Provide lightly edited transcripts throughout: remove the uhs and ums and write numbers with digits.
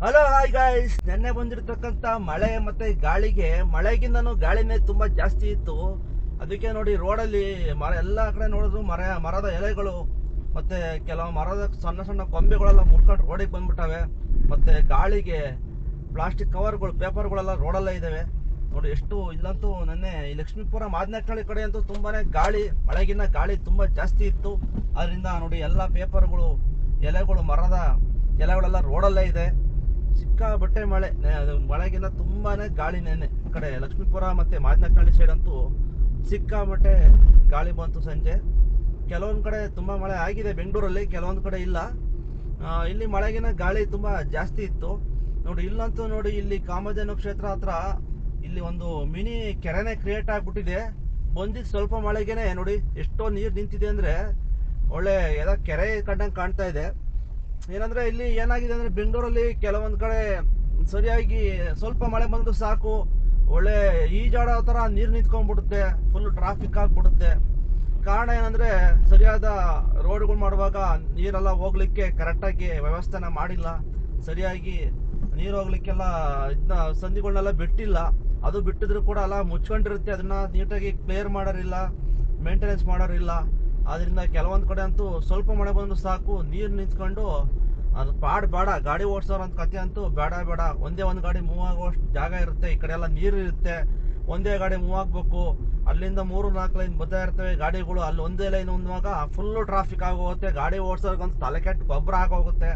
Hello hi guys, ನೆನ್ನೆ ಬಂದಿರತಕ್ಕಂತ ಮಳೆ ಮತ್ತೆ ಗಾಳಿಗೆ ಮಳೆಗಿಂತನೂ ಗಾಳಿನೇ ತುಂಬಾ ಜಾಸ್ತಿ ಇತ್ತು. ಅದಕ್ಕೆ ನೋಡಿ ರೋಡಲ್ಲಿ ಮರ ಎಲ್ಲ ಕಡೆ ನೋಡಿದ್ರು ಮರದ ಎಲೆಗಳು ಮತ್ತೆ ಕೆಲವು ಮರದ ಸಣ್ಣ ಸಣ್ಣ ಕೊಂಬೆಗಳೆಲ್ಲ ಮುರ್ಕೊಂಡು ರೋಡಿಗೆ ಬಂದ್ಬಿಟ್ಟವೆ. ಮತ್ತೆ ಗಾಳಿಗೆ ಪ್ಲಾಸ್ಟಿಕ್ ಕವರ್ಗಳು ಪೇಪರ್ಗಳೆಲ್ಲ ರೋಡಲ್ಲೇ ಇದಾವೆ ನೋಡಿ. ಎಷ್ಟು ಇಲ್ಲಂತೂ ನೆನ್ನೆ ಈ ಲಕ್ಷ್ಮೀಪುರ ಮಾದನಹಳ್ಳಿ ಕಡೆ ಅಂತೂ ತುಂಬಾನೇ ಗಾಳಿ, ಮಳೆಗಿನ್ನ ಗಾಳಿ ತುಂಬಾ ಜಾಸ್ತಿ ಇತ್ತು. ಅದರಿಂದ ನೋಡಿ ಎಲ್ಲ ಪೇಪರ್ಗಳು ಎಲೆಗಳು ಮರದ ಎಲೆಗಳೆಲ್ಲ ರೋಡಲ್ಲೇ ಇದೆ. ಸಿಕ್ಕಾಬಟ್ಟೆ ಮಳೆ, ಮಳೆಗಿನ್ನ ತುಂಬಾನೇ ಗಾಳಿ. ನೆನೆ ಕಡೆ ಲಕ್ಷ್ಮೀಪುರ ಮತ್ತೆ ಮಾದನಹಳ್ಳಿ ಸೈಡ್ ಅಂತೂ ಸಿಕ್ಕಾಬಟ್ಟೆ ಗಾಳಿ ಬಂತು ಸಂಜೆ. ಕೆಲವೊಂದು ಕಡೆ ತುಂಬಾ ಮಳೆ ಆಗಿದೆ ಬೆಂಗಳೂರಲ್ಲಿ, ಕೆಲವೊಂದು ಕಡೆ ಇಲ್ಲ. ಇಲ್ಲಿ ಮಳೆಗಿನ ಗಾಳಿ ತುಂಬಾ ಜಾಸ್ತಿ ಇತ್ತು ನೋಡಿ. ಇಲ್ಲಂತೂ ನೋಡಿ, ಇಲ್ಲಿ ಕಾಮಧೇನು ಕ್ಷೇತ್ರ ಹತ್ರ ಇಲ್ಲಿ ಒಂದು ಮಿನಿ ಕೆರೆನೇ ಕ್ರಿಯೇಟ್ ಆಗ್ಬಿಟ್ಟಿದೆ. ಬಂದಿದ್ ಸ್ವಲ್ಪ ಮಳೆಗೆನೆ ನೋಡಿ ಎಷ್ಟೋ ನೀರು ನಿಂತಿದೆ ಅಂದ್ರೆ ಒಳ್ಳೆ ಎಲ್ಲ ಕೆರೆ ಕಂಡಂಗೆ ಕಾಣ್ತಾ ಇದೆ. ಏನಂದ್ರೆ ಇಲ್ಲಿ ಏನಾಗಿದೆ ಅಂದ್ರೆ ಬೆಂಗಳೂರಲ್ಲಿ ಕೆಲವೊಂದ್ ಕಡೆ ಸರಿಯಾಗಿ ಸ್ವಲ್ಪ ಮಳೆ ಬಂದ್ರು ಸಾಕು, ಒಳ್ಳೆ ಈಜಾಡೋ ತರ ನೀರು ನಿಂತ್ಕೊಂಡ್ಬಿಡುತ್ತೆ, ಫುಲ್ ಟ್ರಾಫಿಕ್ ಆಗ್ಬಿಡುತ್ತೆ. ಕಾರಣ ಏನಂದ್ರೆ ಸರಿಯಾದ ರೋಡ್ಗಳು ಮಾಡುವಾಗ ನೀರೆಲ್ಲ ಹೋಗ್ಲಿಕ್ಕೆ ಕರೆಕ್ಟಾಗಿ ವ್ಯವಸ್ಥೆನ ಮಾಡಿಲ್ಲ, ಸರಿಯಾಗಿ ನೀರು ಹೋಗ್ಲಿಕ್ಕೆಲ್ಲ ಇದನ್ನ ಸಂದಿಗಳನ್ನೆಲ್ಲ ಬಿಟ್ಟಿಲ್ಲ. ಅದು ಬಿಟ್ಟಿದ್ರು ಕೂಡ ಎಲ್ಲ ಮುಚ್ಕೊಂಡಿರುತ್ತೆ, ಅದನ್ನ ನೀಟಾಗಿ ಕ್ಲಿಯರ್ ಮಾಡೋರಿಲ್ಲ, ಮೇಂಟೆನೆನ್ಸ್ ಮಾಡೋರಿಲ್ಲ. ಆದ್ರಿಂದ ಕೆಲವೊಂದು ಕಡೆ ಅಂತೂ ಸ್ವಲ್ಪ ಮಳೆ ಬಂದ್ರು ಸಾಕು ನೀರು ನಿಂತ್ಕೊಂಡು ಅದು ಬೇಡ ಗಾಡಿ ಓಡಿಸೋರು ಅಂತ ಕತೆ ಅಂತೂ ಬೇಡ. ಒಂದೇ ಒಂದು ಗಾಡಿ ಮೂವ್ ಆಗೋಷ್ಟು ಜಾಗ ಇರುತ್ತೆ, ಈ ಕಡೆ ಎಲ್ಲ ನೀರು ಇರುತ್ತೆ, ಒಂದೇ ಗಾಡಿ ಮೂವ್ ಆಗ್ಬೇಕು. ಅಲ್ಲಿಂದ 3-4 ಲೈನ್ ಬರ್ತಾ ಇರ್ತವೆ ಗಾಡಿಗಳು, ಅಲ್ಲಿ ಒಂದೇ ಲೈನ್ ಒಂದುವಾಗ ಫುಲ್ಲು ಟ್ರಾಫಿಕ್ ಆಗೋಗುತ್ತೆ. ಗಾಡಿ ಓಡಿಸೋರ್ಗಂತೂ ತಲೆ ಕೆಟ್ಟು ಗೊಬ್ಬರ ಆಗೋಗುತ್ತೆ.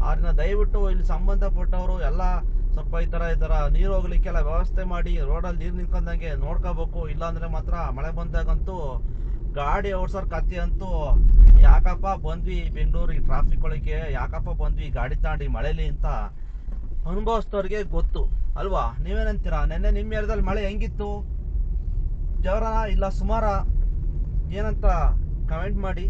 ಅದನ್ನ ದಯವಿಟ್ಟು ಇಲ್ಲಿ ಸಂಬಂಧಪಟ್ಟವರು ಎಲ್ಲ ಸ್ವಲ್ಪ ಈ ತರ ನೀರು ಹೋಗ್ಲಿಕ್ಕೆಲ್ಲ ವ್ಯವಸ್ಥೆ ಮಾಡಿ ರೋಡಲ್ಲಿ ನೀರು ನಿಂತ್ಕೊಂಡಂಗೆ ನೋಡ್ಕೋಬೇಕು. ಇಲ್ಲಾಂದ್ರೆ ಮಾತ್ರ ಮಳೆ ಬಂದಾಗಂತೂ ಗಾಡಿ ಓಡಿಸೋರ್ ಕತ್ತಿ ಅಂತೂ ಯಾಕಪ್ಪ ಬಂದ್ವಿ ಬೆಂಗಳೂರಿಗೆ ಟ್ರಾಫಿಕ್ ಒಳಗೆ, ಯಾಕಪ್ಪ ಬಂದ್ವಿ ಗಾಡಿ ತಾಂಡಿ ಮಳೆಲಿ ಅಂತ ಅನುಭವಿಸ್ತವ್ರಿಗೆ ಗೊತ್ತು ಅಲ್ವಾ. ನೀವೇನಂತೀರಾ? ನೆನ್ನೆ ನಿಮ್ಮ ಏರಿಯಾದಲ್ಲಿ ಮಳೆ ಹೆಂಗಿತ್ತು? ಜೋರನ ಇಲ್ಲ ಸುಮಾರ ಏನಂತ ಕಮೆಂಟ್ ಮಾಡಿ.